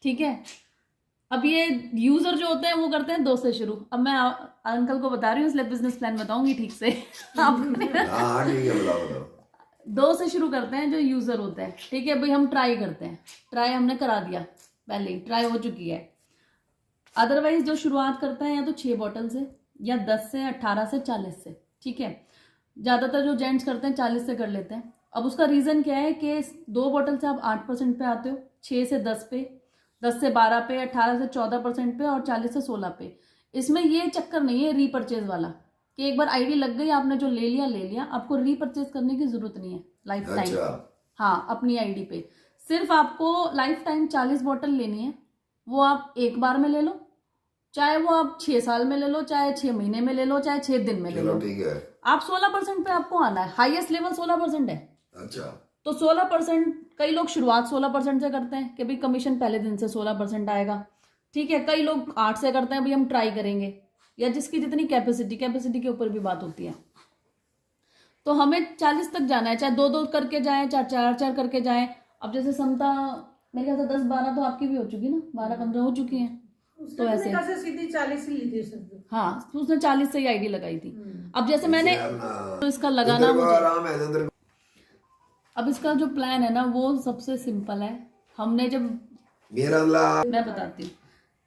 ठीक है। अब ये यूजर जो होते हैं वो करते हैं 2 से शुरू। अब मैं अंकल को बता रही हूँ इसलिए बिजनेस प्लान बताऊंगी ठीक से आपने। हाँ ठीक है, बताओ बताओ। 2 से शुरू करते हैं जो यूजर होता है, ठीक है भाई। हम ट्राई करते हैं, ट्राई हमने करा दिया, पहले ही ट्राई हो चुकी है। अदरवाइज जो शुरुआत करता है या तो 6 बॉटल से, या 10 से, 18 से, 40 से, ठीक है। ज्यादातर जो जेंट्स करते हैं 40 से कर लेते हैं। अब उसका रीजन क्या है कि 2 बॉटल से आप 8% पे आते हो, 6 से 10 पे, 10 से 12 पे, 18 से 14% पे, और 40 से 16 पे। इसमें ये चक्कर नहीं है रीपरचेज वाला कि एक बार आईडी लग गई, आपने जो ले लिया, आपको रीपरचेज करने की जरूरत नहीं है लाइफ टाइम। अच्छा। हाँ, अपनी आईडी पे सिर्फ आपको लाइफ टाइम 40 बॉटल लेनी है। वो आप एक बार में ले लो, चाहे वो आप 6 साल में ले लो, चाहे 6 महीने में ले लो, चाहे 6 दिन में ले लो। चलो ठीक है। आप 16% पे आपको आना है, हाईएस्ट लेवल 16% है। अच्छा। तो 16%, कई लोग शुरुआत 16% से करते हैं कि भाई कमीशन पहले दिन से 16% आएगा, ठीक है। कई लोग 8 से करते हैं, भाई हम ट्राई करेंगे, या जिसकी जितनी कैपेसिटी के ऊपर भी बात होती है। तो हमें 40 तक जाना है, चाहे 2-2 करके जाए, चाहे 4-4 करके जाए। अब जैसे समता मेरे ख्याल से 10-12 तो आपकी भी हो चुकी ना, 12-15 हो चुकी हैं। तो ऐसे सीधी 40 ही ली थी उसने। हाँ, तो उसने 40 से ही आईडी लगाई थी। अब जैसे मैंने तो इसका लगाना मुझे आराम है तो अब इसका जो प्लान है ना वो सबसे सिंपल है। हमने जब मेरा मैं बताती हूँ,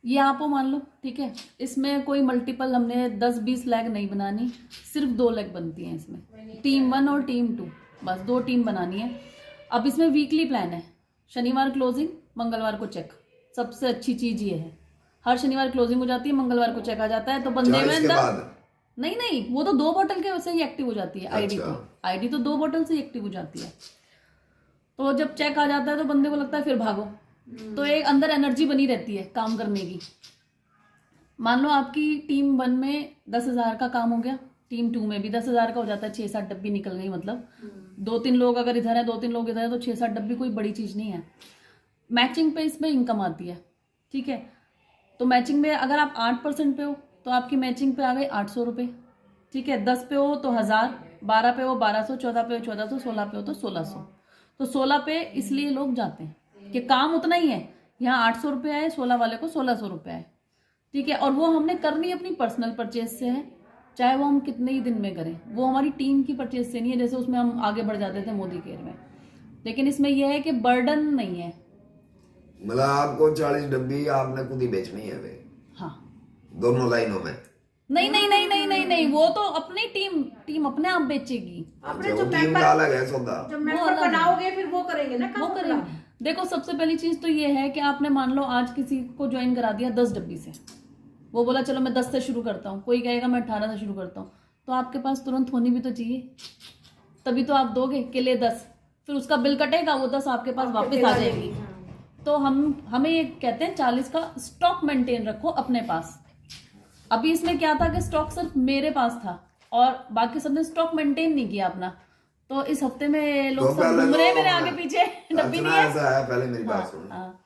ये आपको मान लो, ठीक है। इसमें कोई मल्टीपल हमने 10-20 लैग नहीं बनानी, सिर्फ 2 लैग बनती हैं इसमें, टीम 1 और टीम 2, बस 2 टीम बनानी है। अब इसमें वीकली प्लान है, शनिवार क्लोजिंग, मंगलवार को चेक। सबसे अच्छी चीज ये है, हर शनिवार क्लोजिंग हो जाती है, मंगलवार को चेक आ जाता है। तो बंदे में नहीं, वो तो 2 बॉटल के वैसे ही एक्टिव हो जाती है आईडी। अच्छा। तो आईडी तो 2 बॉटल से एक्टिव हो जाती है। तो जब चेक आ जाता है तो बंदे को लगता है फिर भागो, तो एक अंदर एनर्जी बनी रहती है काम करने की। मान लो आपकी टीम 1 में 10,000 का काम हो गया, टीम 2 में भी 10,000 का हो जाता है, 6-7 डब्बी निकल गई। मतलब 2-3 लोग अगर इधर है, 2-3 लोग इधर है, तो 6-7 डब्बी कोई बड़ी चीज नहीं है। मैचिंग पे इसमें इनकम आती है, ठीक है। तो मैचिंग में अगर आप 8% पे हो तो आपकी मैचिंग पे आ गई 800 रुपये, ठीक है। 10 पे हो तो 1000, 12 पे हो 1200, 14 पे हो 1400, 16 पे हो तो 1600। तो 16 पे इसलिए लोग जाते हैं कि काम उतना ही है, यहाँ 800 रुपये आए, 16 वाले को 1600 रुपये आए, ठीक है। और वो हमने करनी अपनी पर्सनल परचेज से है, चाहे वो हम कितने ही दिन में करें। वो हमारी टीम की परचेज से नहीं है, जैसे उसमें हम आगे बढ़ जाते थे मोदी केयर में। लेकिन इसमें यह है कि बर्डन नहीं है। मतलब आपको 40 डब्बी आपने खुद ही बेचनी है वे? हाँ, दोनों लाइनों में? नहीं, वो तो अपनी टीम अपने आप बेचेगी। अपने अच्छा, जो वो टीम मेंबर का अलग है सौदा। जब मेंबर बनाओगे फिर वो करेंगे ना, वो काम करेंगे। देखो, सबसे पहली चीज तो ये है कि आपने मान लो आज किसी को ज्वाइन करा दिया 10 डब्बी से, वो बोला चलो मैं 10 से शुरू करता हूँ, कोई कहेगा मैं 18 से शुरू करता हूँ, तो आपके पास तुरंत होनी भी तो चाहिए, तभी तो आप दोगे कि ले 10, फिर उसका बिल कटेगा, वो 10 आपके पास वापस आ जाएगी। तो हमें ये कहते हैं 40 का स्टॉक मेंटेन रखो अपने पास। अभी इसमें क्या था कि स्टॉक सिर्फ मेरे पास था और बाकी सबने स्टॉक मेंटेन नहीं किया अपना। तो इस हफ्ते में लोग सब घूम रहे हैं मेरे आगे पीछे, डब्बी नहीं है। ऐसा है, पहले मेरी बात सुनो। हाँ,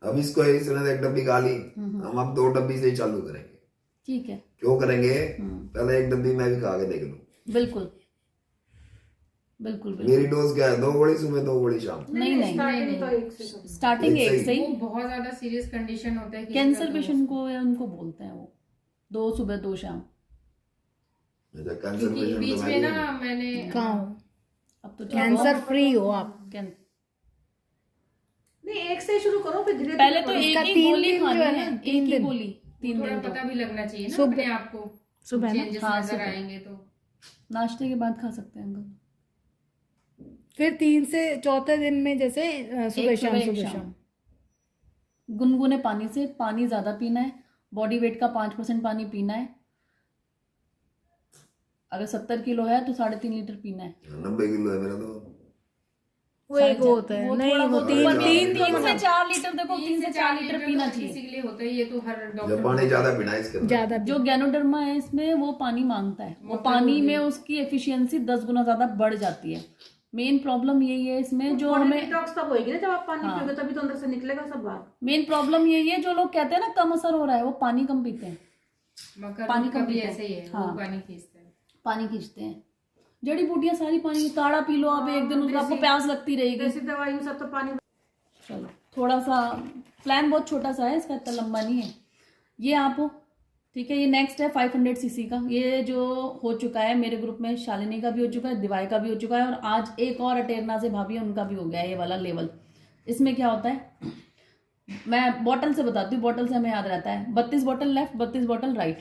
अब इसको इसने 1 डब्बी गाली, हम अब 2 डब्बी से ही चालू करेंगे। ठीक है, क्यों करेंगे? पहले 1 डब्बी मैं भी खा के देख लूं। बिल्कुल। मेरी डोज क्या है? 2 गोली सुबह, 2 गोली शाम। नहीं, स्टार्टिंग एक एक से ही। वो बहुत ज्यादा सीरियस कंडीशन होता है, कैंसर पेशेंट को या उनको बोलते हैं वो 2 सुबह 2 शाम। अच्छा, कैंसर क्योंकि पेशेंट बीच तो में मैं ना मैंने अब तो कैंसर फ्री हो आप। नहीं, एक से शुरू करो फिर धीरे पहले तो धीरे एक ही गोली खानी है, एक ही गोली 3 थोड़ा दिन तो। पता भी लगना चाहिए ना सुबह- अपने आप को, सुबह ना? चेंजेस हाँ, नजर सुबह। आएंगे तो। नाश्ते के बाद खा सकते हैं अंकल। फिर 3 से चौथे दिन में जैसे सुबह एक शाम एक सुबह शाम। गुनगुने पानी से, पानी ज्यादा पीना है, बॉडी वेट का 5% पानी पीना है। अगर 70 किलो है तो 3.5 लीटर पीना है। 90 किलो है मेरा तो। वो एक होता है, नहीं वो तीन 3 से 4 लीटर, देखो 3 से 4 लीटर पीना चाहिए। किसी के लिए होता है, ये तो हर जब डॉक्टर पानी ज्यादा पीना है इसके अंदर। ज्यादा जो गैनोडर्मा है इसमें वो पानी मांगता है, वो पानी में उसकी एफिशिएंसी 10 गुना ज्यादा बढ़ जाती है। मेन प्रॉब्लम यही है इसमें, जो हमें डिटॉक्स तब होएगी ना जब आप पानी पियोगे, तभी तो अंदर से निकलेगा सब बाहर। मेन प्रॉब्लम यही है, जो लोग कहते हैं ना कम असर हो रहा है, वो पानी कम पीते हैं, मकर पानी का कम भी पीते हैं। ऐसे ही है, हाँ। वो पानी खींचते हैं। पानी खींचते हैं। जड़ी बूटियां सारी पानी, काढ़ा पी लो आप एक दिन, उसमें आपको प्यास लगती रहेगी। देसी दवाई सब तो पानी। चलो थोड़ा सा प्लान बहुत छोटा सा है, इसका इतना लंबा नहीं है। ये आप हो, ठीक है। ये नेक्स्ट है 500 सीसी का, ये जो हो चुका है मेरे ग्रुप में, शालिनी का भी हो चुका है, दिवाई का भी हो चुका है, और आज एक और अटेरना से भाभी है, उनका भी हो गया है ये वाला लेवल। इसमें क्या होता है, मैं बॉटल से बताती हूँ, बॉटल से हमें याद रहता है। 32 बॉटल लेफ्ट, 32 बॉटल राइट।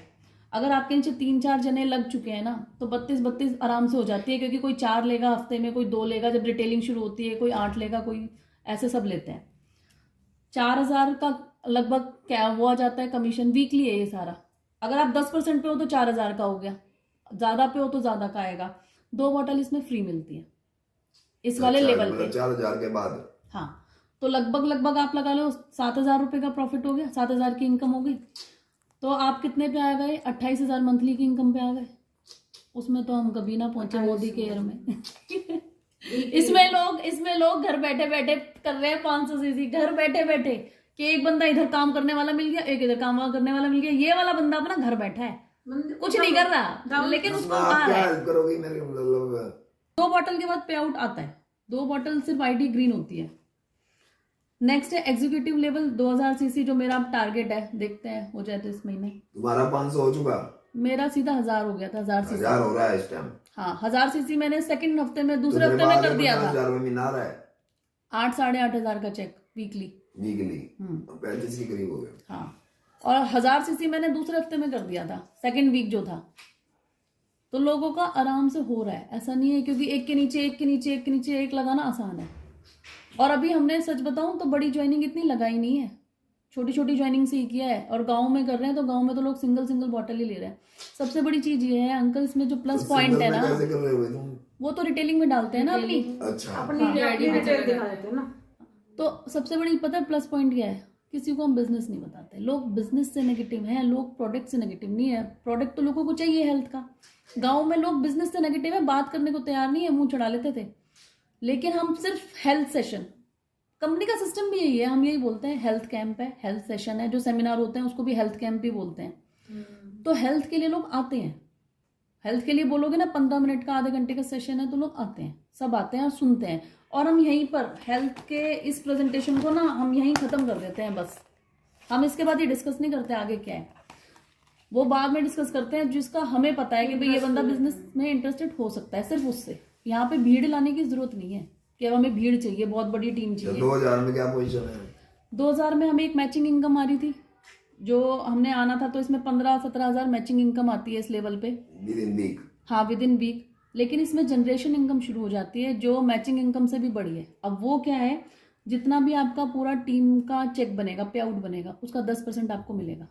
अगर आपके नीचे 3-4 जने लग चुके हैं ना, तो 32 आराम से हो जाती है, क्योंकि कोई 4 लेगा हफ्ते में, कोई 2 लेगा जब रिटेलिंग शुरू होती है, कोई 8 लेगा, कोई ऐसे सब लेते हैं। 4000 का लगभग क्या वो आ जाता है कमीशन, वीकली है ये सारा। अगर आप 10% पे हो तो 4000 का हो गया, ज्यादा पे हो तो ज्यादा का आएगा। 2 बॉटल इसमें फ्री मिलती है इस वाले लेवल पे। 4000 के बाद हाँ, तो लगभग आप लगा लो 7000 रुपये का प्रॉफिट हो गया, 7000 की इनकम हो गई। तो आप कितने पे आ गए, 28000 मंथली की इनकम पे आ गए। उसमें तो हम कभी ना पहुंचे मोदी के ईयर में। इसमें लोग घर बैठे बैठे कर रहे हैं 500 सीसी, घर बैठे बैठे, कि एक बंदा इधर काम करने वाला मिल गया, एक इधर काम करने वाला मिल गया। ये वाला बंदा अपना घर बैठा है, कुछ नहीं कर रहा, लेकिन उसको आ रहा है। हेल्प करोगी मेरे मतलब 2 बॉटल के बाद पे आउट आता है। 2 बॉटल सिर्फ आईडी ग्रीन होती है। नेक्स्ट है एग्जीक्यूटिव लेवल 2000 सीसी, जो मेरा टारगेट है, देखते हैं हो जाए तो इस महीने। तुम्हारा 500 हो चुका, मेरा सीधा 1000 हो गया था। 1000 सीसी 1000 हो रहा है इस टाइम। हाँ, 1000 सीसी मैंने सेकंड हफ्ते में, दूसरे हफ्ते में कर दिया था। 50,000 में मिला रहा है 8-8,500 का चेक वीकली। 35 के करीब हो गया। हाँ, और 1000 सीसी मैंने दूसरे हफ्ते में कर दिया था, सेकंड वीक जो था। तो लोगों का आराम से हो रहा है, ऐसा नहीं है, क्योंकि एक के नीचे एक लगाना आसान है। और अभी हमने सच बताऊं तो बड़ी ज्वाइनिंग इतनी लगाई नहीं है, छोटी छोटी ज्वाइनिंग से ही किया है। और गांव में कर रहे हैं, तो गांव में तो लोग सिंगल बॉटल ही ले रहे हैं। सबसे बड़ी चीज ये है अंकल, इसमें जो प्लस पॉइंट है ना, कैसे कर रहे हो तुम? वो तो रिटेलिंग में डालते हैं ना अपनी। अच्छा, अपनी डिटेल दिखा देते हैं ना। तो सबसे बड़ी पता है प्लस पॉइंट क्या है, किसी को हम बिजनेस नहीं बताते। लोग बिजनेस से नेगेटिव हैं, लोग प्रोडक्ट से नेगेटिव नहीं है। प्रोडक्ट तो लोगों को चाहिए हेल्थ का। गांव में लोग बिजनेस से नेगेटिव है, बात करने को तैयार नहीं है, मुंह चढ़ा लेते थे। लेकिन हम सिर्फ हेल्थ सेशन, कंपनी का सिस्टम भी यही है, हम यही बोलते हैं हेल्थ कैंप है, हेल्थ सेशन है। जो सेमिनार होते हैं उसको भी हेल्थ कैंप ही बोलते हैं। तो हेल्थ के लिए लोग आते हैं। हेल्थ के लिए बोलोगे ना 15 मिनट का, आधे घंटे का सेशन है, तो लोग आते हैं, सब आते हैं और सुनते हैं। और हम यहीं पर हेल्थ के इस प्रेजेंटेशन को ना हम यहीं खत्म कर देते हैं बस। हम इसके बाद ये डिस्कस नहीं करते आगे क्या है, वो बाद में डिस्कस करते हैं, जिसका हमें पता है कि भाई ये बंदा बिजनेस में इंटरेस्टेड हो सकता है, सिर्फ उससे। यहाँ पे भीड़ लाने की जरूरत नहीं है कि अब हमें भीड़ चाहिए, बहुत बड़ी टीम चाहिए। 2000 में क्या पोजीशन है? 2000 में हमें एक मैचिंग इनकम आ रही थी, जो हमने आना था, तो इसमें 15-17 हजार मैचिंग इनकम आती है इस लेवल पे विद इन वीक। हाँ, विद इन वीक। लेकिन इसमें जनरेशन इनकम शुरू हो जाती है, जो मैचिंग इनकम से भी बड़ी है। अब वो क्या है, जितना भी आपका पूरा टीम का चेक बनेगा, पे आउट बनेगा, उसका 10% आपको मिलेगा,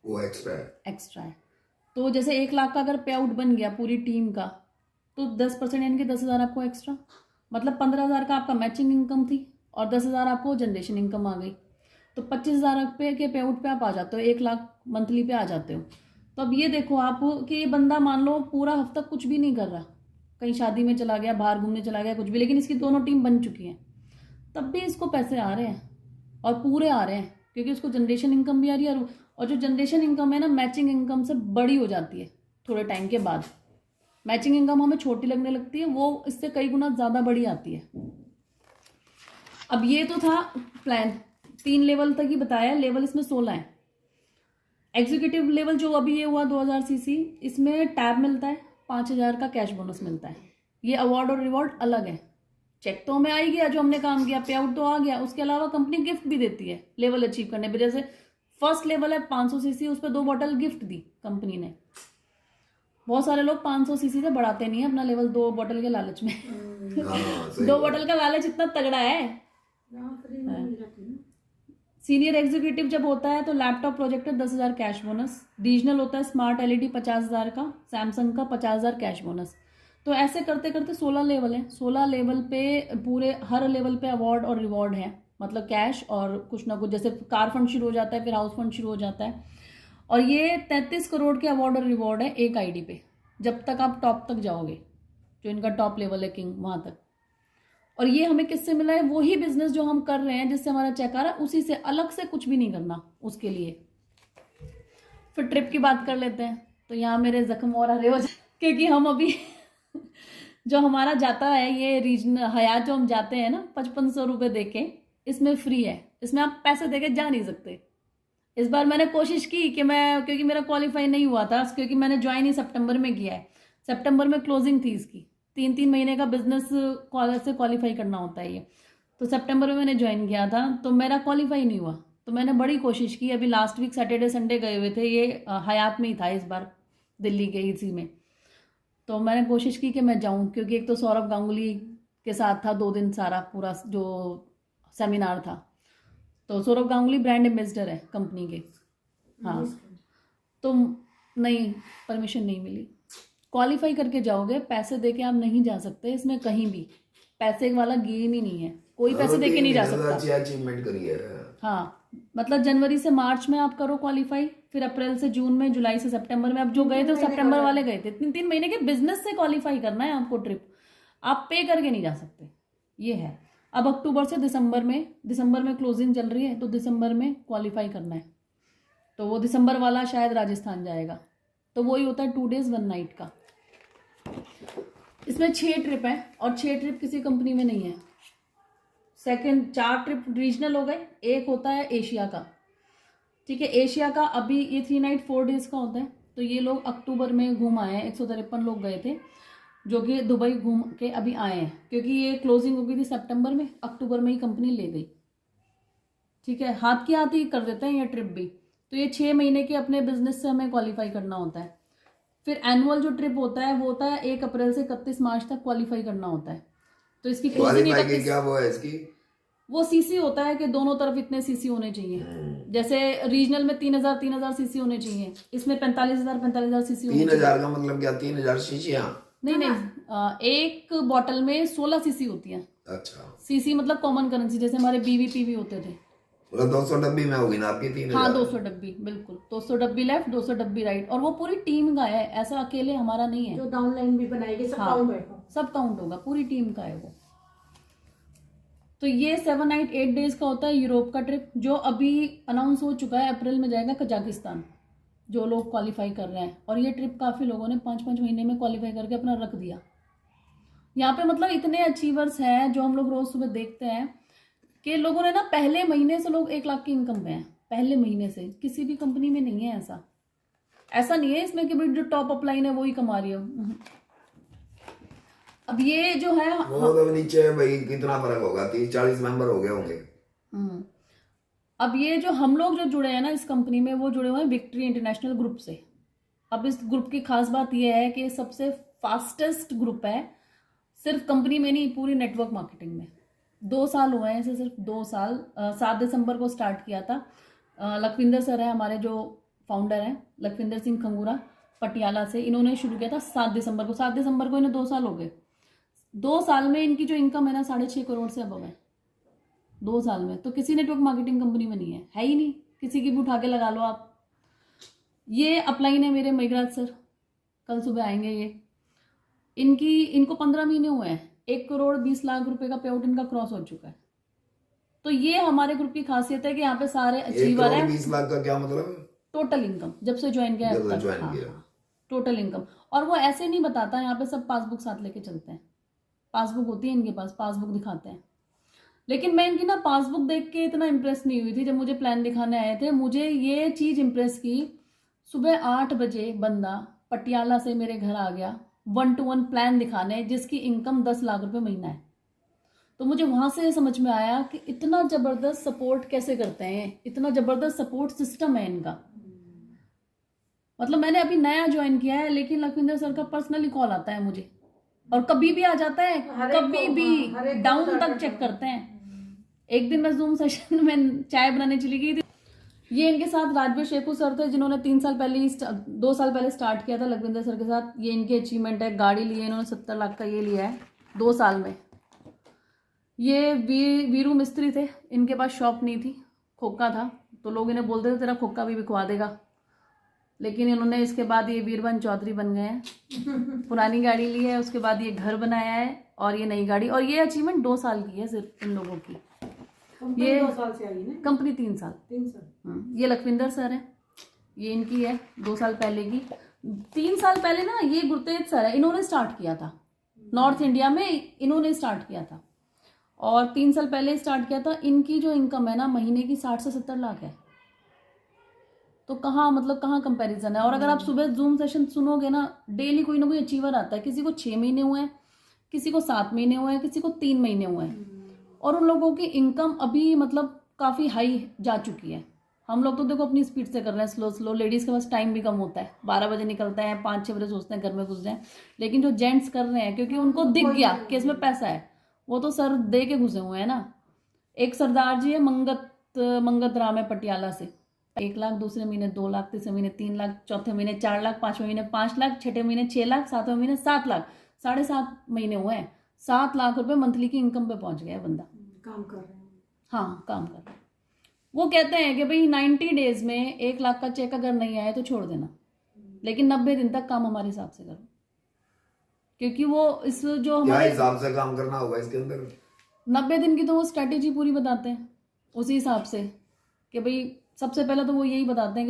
वो एक्स्ट्रा है। तो जैसे 1 लाख का अगर पे आउट बन गया पूरी टीम का, तो 10% यानी कि 10,000 आपको एक्स्ट्रा, मतलब 15,000 का आपका मैचिंग इनकम थी और 10,000 आपको जनरेशन इनकम आ गई। तो 25,000 रुपये के पे आउट पे आप आ जाते हो, 1 लाख मंथली पे आ जाते हो। तो अब ये देखो आप कि ये बंदा मान लो पूरा हफ्ता कुछ भी नहीं कर रहा, कहीं शादी में चला गया, बाहर घूमने चला गया, कुछ भी, लेकिन इसकी दोनों टीम बन चुकी हैं, तब भी इसको पैसे आ रहे हैं और पूरे आ रहे हैं, क्योंकि उसको जनरेशन इनकम भी आ रही है। और जो जनरेशन इनकम है ना, मैचिंग इनकम से बड़ी हो जाती है थोड़े टाइम के बाद। मैचिंग इनकम हमें छोटी लगने लगती है, वो इससे कई गुना ज़्यादा बड़ी आती है। अब ये तो था प्लान, 3 लेवल तक ही बताया, लेवल इसमें 16 है। एग्जीक्यूटिव लेवल जो अभी ये हुआ 2000 सीसी, इसमें टैब मिलता है, 5000 का कैश बोनस मिलता है। ये अवार्ड और रिवॉर्ड अलग है। चेक तो हमें आ ही गया जो हमने काम किया, पे आउट तो आ गया, उसके अलावा कंपनी गिफ्ट भी देती है लेवल अचीव करने पर। जैसे फर्स्ट लेवल है 500 सीसी, उस पर 2 बॉटल गिफ्ट दी कंपनी ने। बहुत सारे लोग 500 सीसी से बढ़ाते नहीं है अपना लेवल 2 बॉटल के लालच में। 2 बॉटल का लालच इतना तगड़ा है। सीनियर एग्जीक्यूटिव जब होता है तो laptop projector 10,000 cash bonus, regional होता है स्मार्ट एलईडी 50,000 का, सैमसंग का 50,000 कैश बोनस। तो ऐसे करते करते 16 लेवल है। 16 लेवल पे पूरे हर लेवल पे अवार्ड और रिवॉर्ड है, मतलब कैश और कुछ ना कुछ, जैसे कार फंड शुरू हो जाता है, फिर हाउस फंड शुरू हो जाता है। और ये 33 करोड़ के अवार्ड और रिवॉर्ड है एक आईडी पे, जब तक आप टॉप तक जाओगे, जो इनका टॉप लेवल है किंग, वहां तक। और ये हमें किससे मिला है, वही बिजनेस जो हम कर रहे हैं, जिससे हमारा चेक आ रहा है, उसी से, अलग से कुछ भी नहीं करना उसके लिए। फिर ट्रिप की बात कर लेते हैं। तो यहाँ मेरे जख्म और हरे हो जाए, क्योंकि हम अभी जो हमारा जाता है ये रीजन हयात, जो हम जाते हैं ना 5500 रुपये दे के, इसमें फ्री है। इसमें आप पैसे देके जा नहीं सकते। इस बार मैंने कोशिश की कि मैं, क्योंकि मेरा क्वालिफाई नहीं हुआ था, क्योंकि मैंने ज्वाइन ही सितंबर में किया है, सितंबर में क्लोजिंग थी इसकी, 3-3 महीने का बिजनेस कॉलेज से क्वालिफाई करना होता है ये। तो सितंबर में मैंने ज्वाइन किया था, तो मेरा क्वालिफाई नहीं हुआ। तो मैंने बड़ी कोशिश की, अभी लास्ट वीक सैटरडे संडे गए हुए थे, ये हयात में ही था इस बार, दिल्ली के इसी में। तो मैंने कोशिश की कि मैं जाऊं, क्योंकि एक तो सौरभ गांगुली के साथ था 2 दिन सारा पूरा जो सेमिनार था। तो सौरभ गांगुली ब्रांड एम्बेसडर है कंपनी के। हाँ, तो नहीं, परमिशन नहीं मिली। क्वालिफाई करके जाओगे, पैसे देके आप नहीं जा सकते इसमें कहीं भी। पैसे वाला गेम ही नहीं है, कोई पैसे देके नहीं जा सकता। अच्छी अचीवमेंट करी है। हाँ, मतलब जनवरी से मार्च में आप करो क्वालिफाई, फिर अप्रैल से जून में, जुलाई से सितंबर में। अब जो गए थे सितंबर वाले गए थे, 3-3 महीने के बिजनेस से क्वालिफाई करना है आपको ट्रिप, आप पे करके नहीं जा सकते, ये है। अब अक्टूबर से दिसंबर में क्लोजिंग चल रही है, तो दिसंबर में क्वालिफाई करना है। तो वो दिसंबर वाला शायद राजस्थान जाएगा, तो वही होता है 2 days 1 night का। इसमें 6 ट्रिप है, और 6 ट्रिप किसी कंपनी में नहीं है। 4 ट्रिप रीजनल हो गए, एक होता है एशिया का, ठीक है। एशिया का अभी ये 3 night 4 days का होता है। तो ये लोग अक्टूबर में घूम आए हैं, 153 लोग गए थे, जो कि दुबई घूम के अभी आए हैं, क्योंकि ये क्लोजिंग हो गई थी सितंबर में, अक्टूबर में ही कंपनी ले गई, ठीक है। हाथ के हाथ ही कर देते हैं ये ट्रिप भी। तो ये 6 महीने के अपने बिजनेस से हमें क्वालिफाई करना होता है। फिर एनुअल जो ट्रिप होता है वो होता है 1 अप्रैल से 31 मार्च तक क्वालिफाई करना होता है। तो इसकी क्लोजिंग क्या वो है इसकी, वो सीसी होता है कि दोनों तरफ इतने सीसी होने चाहिए। जैसे रीजनल में 3000 सीसी होने चाहिए, इसमें 45,000 सीसी होने चाहिए। 3000 का मतलब क्या, 3000 शीशियां? नहीं, एक बॉटल में 16 सीसी होती है। अच्छा, सीसी मतलब कॉमन करेंसी, जैसे हमारे बीवीपी भी होते थे। मतलब 200 डब्बी में होगी ना आपकी 3000? हाँ, 200 डब्बी, बिल्कुल 200 डब्बी लेफ्ट, 200 डब्बी राइट। और वो पूरी टीम का है, ऐसा अकेले हमारा नहीं है। जो डाउनलाइन भी बनाएगी सब काउंट होगा, सब काउंट होगा, पूरी टीम का है वो। तो ये 7 night 8 days का होता है यूरोप का ट्रिप, जो अभी अनाउंस हो चुका है, अप्रैल में जाएगा कजाकिस्तान, जो लोग क्वालिफाई कर रहे हैं। और ये ट्रिप काफ़ी लोगों ने 5-5 महीने में क्वालिफाई करके अपना रख दिया। यहाँ पे मतलब इतने अचीवर्स हैं जो हम लोग रोज सुबह देखते हैं कि लोगों ने ना पहले महीने से लोग 1 लाख की इनकम पे हैं, पहले महीने से। किसी भी कंपनी में नहीं है ऐसा नहीं है इसमें कि भाई जो टॉप अपलाइन है वही कमा रही हो। अब ये जो है वो तो नीचे भाई कितना फर्क होगा, 30-40 मेंबर हो गए होंगे। अब ये जो हम लोग जो जुड़े हैं ना इस कंपनी में, वो जुड़े हुए हैं विक्ट्री इंटरनेशनल ग्रुप से। अब इस ग्रुप की खास बात यह है कि सबसे फास्टेस्ट ग्रुप है, सिर्फ कंपनी में नहीं, पूरी नेटवर्क मार्केटिंग में। 2 साल हुए हैं इसे, सिर्फ 2 साल। 7 दिसंबर को स्टार्ट किया था। लखविंदर सर है हमारे जो फाउंडर हैं, लखविंदर सिंह खंगूरा पटियाला से, इन्होंने शुरू किया था 7 दिसंबर को। 7 दिसंबर को इन्हें 2 साल हो गए। 2 साल में इनकी जो इनकम है ना 6.5 करोड़ से अब है 2 साल में। तो किसी नेटवर्क मार्केटिंग कंपनी में नहीं है ही नहीं, किसी की भी उठा के लगा लो आप। ये अपलाइन है मेरे मेघराज सर, कल सुबह आएंगे ये। इनको 15 महीने हुए हैं, 1 करोड़ 20 लाख रुपए का पे आउट इनका क्रॉस हो चुका है। तो ये हमारे ग्रुप की खासियत है कि यहाँ पे सारे अचीवर हैं। 20 लाख का क्या मतलब? टोटल इनकम जब से ज्वाइन किया है टोटल इनकम। और वो ऐसे नहीं बताता, यहाँ पे सब पासबुक साथ लेके चलते हैं। पासबुक होती है इनके पास, पासबुक दिखाते हैं। लेकिन मैं इनकी ना पासबुक देख के इतना इम्प्रेस नहीं हुई थी। जब मुझे प्लान दिखाने आए थे, मुझे ये चीज इम्प्रेस की, सुबह 8 बजे बंदा पटियाला से मेरे घर आ गया 1-to-1 प्लान दिखाने, जिसकी इनकम 10 लाख रुपए महीना है। तो मुझे वहां से समझ में आया कि इतना जबरदस्त सपोर्ट कैसे करते हैं, इतना जबरदस्त सपोर्ट सिस्टम है इनका। मतलब मैंने अभी नया ज्वाइन किया है, लेकिन लखविंदर सर का पर्सनली कॉल आता है मुझे, और कभी भी आ जाता है, कभी भी डाउन तक चेक करते हैं। एक दिन मैं जूम सेशन में चाय बनाने चली गई थी, ये इनके साथ राजवीर शेखू सर थे, जिन्होंने 2 साल पहले स्टार्ट किया था लखविंदर सर के साथ। ये इनकी अचीवमेंट है। गाड़ी ली है इन्होंने, 70 लाख का ये लिया है 2 साल में। ये वीरू मिस्त्री थे, इनके पास शॉप नहीं थी, खोखा था, तो लोग इन्हें बोलते थे तेरा खोखा भी बिकवा देगा। लेकिन इन्होंने इसके बाद ये वीरवन चौधरी बन गए हैं। पुरानी गाड़ी ली है, उसके बाद ये घर बनाया है, और ये नई गाड़ी। और ये अचीवमेंट 2 साल की है सिर्फ इन लोगों की। ये 2 साल से आई है, कंपनी 3 साल। ये लखविंदर सर है, ये इनकी है 2 साल पहले की। 3 साल पहले ना ये गुरतेज सर है, इन्होंने स्टार्ट किया था नॉर्थ इंडिया में, इन्होंने स्टार्ट किया था। और 3 साल पहले स्टार्ट किया था। इनकी जो इनकम है ना महीने की 60 से 70 लाख है। तो कहाँ मतलब कहाँ कंपैरिजन है। और अगर आप सुबह जूम सेशन सुनोगे ना, डेली कोई ना कोई अचीवर आता है। किसी को 6 महीने हुए हैं, किसी को 7 महीने हुए हैं, किसी को 3 महीने हुए हैं। और उन लोगों की इनकम अभी मतलब काफ़ी हाई जा चुकी है। हम लोग तो देखो अपनी स्पीड से कर रहे हैं, स्लो स्लो। लेडीज़ के पास टाइम भी कम होता है, 12 बजे निकलते हैं, 5-6 बजे सोचते हैं घर में घुस जाएं। लेकिन जो जेंट्स कर रहे हैं क्योंकि उनको दिख गया कि इसमें पैसा है, वो तो सर दे के घुसे हुए हैं ना। एक सरदार जी है मंगत राम है पटियाला से, 1 लाख, दूसरे महीने 2 लाख, तीसरे महीने 3 लाख, चौथे महीने 4 लाख, 5वें महीने 5 लाख, छठे महीने 6 लाख, 7वें महीने 7 लाख, 7.5 महीने हुए हैं, 7 लाख रुपए मंथली की इनकम पे पहुंच गया बंदा। काम कर रहे हैं। हाँ, काम कर रहा है। वो कहते हैं कि भाई 90 डेज में 1 लाख का चेक अगर नहीं आया तो छोड़ देना, लेकिन 90 दिन तक काम हमारे हिसाब से करो। क्योंकि वो इस जो क्या हमारे हिसाब से काम करना होगा इसके अंदर? 90 दिन की तो वो स्ट्रैटेजी पूरी बताते हैं उसी हिसाब से कि भाई सबसे पहले तो वो यही बताते हैं कि